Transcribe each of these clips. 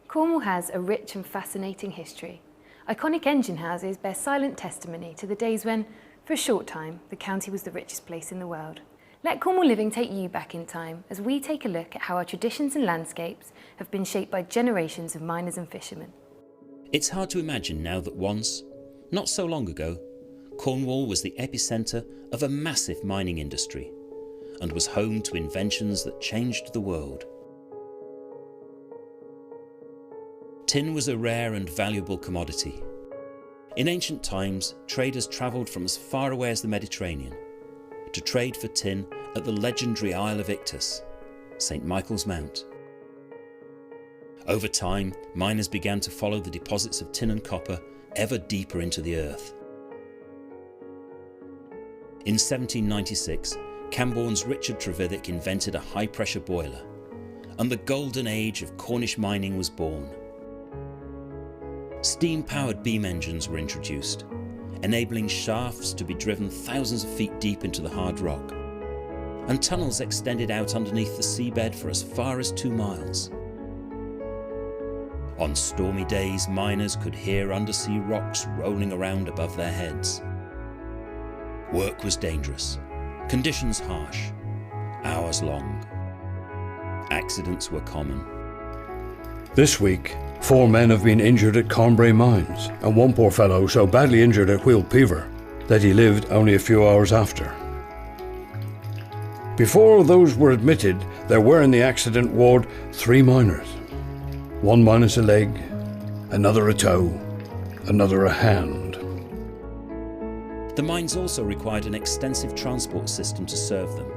Cornwall has a rich and fascinating history. Iconic engine houses bear silent testimony to the days when, for a short time, the county was the richest place in the world. Let Cornwall Living take you back in time as we take a look at how our traditions and landscapes have been shaped by generations of miners and fishermen. It's hard to imagine now that once, not so long ago, Cornwall was the epicentre of a massive mining industry and was home to inventions that changed the world. Tin was a rare and valuable commodity. In ancient times, traders travelled from as far away as the Mediterranean to trade for tin at the legendary Isle of Ichthus, St. Michael's Mount. Over time, miners began to follow the deposits of tin and copper ever deeper into the earth. In 1796, Camborne's Richard Trevithick invented a high-pressure boiler, and the golden age of Cornish mining was born. Steam-powered beam engines were introduced, enabling shafts to be driven thousands of feet deep into the hard rock, and tunnels extended out underneath the seabed for as far as 2 miles. On stormy days, miners could hear undersea rocks rolling around above their heads. Work was dangerous, conditions harsh, hours long. Accidents were common. This week, 4 men have been injured at Cornwall mines, and one poor fellow so badly injured at Wheel Pever that he lived only a few hours after. Before those were admitted, there were in the accident ward 3 miners. One minus a leg, another a toe, another a hand. The mines also required an extensive transport system to serve them.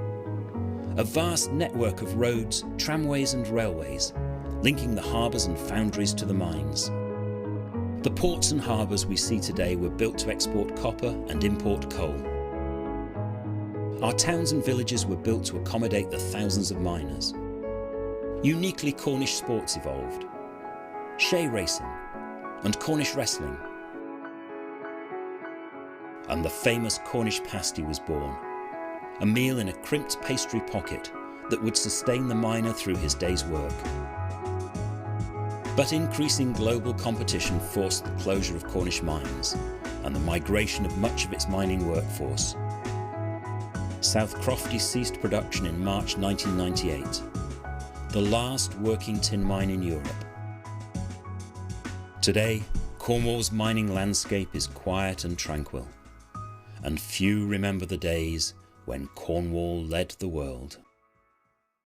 A vast network of roads, tramways and railways, linking the harbours and foundries to the mines. The ports and harbours we see today were built to export copper and import coal. Our towns and villages were built to accommodate the thousands of miners. Uniquely Cornish sports evolved: shay racing and Cornish wrestling. And the famous Cornish pasty was born, a meal in a crimped pastry pocket that would sustain the miner through his day's work. But increasing global competition forced the closure of Cornish mines and the migration of much of its mining workforce. South Crofty ceased production in March 1998, the last working tin mine in Europe. Today, Cornwall's mining landscape is quiet and tranquil, and few remember the days when Cornwall led the world.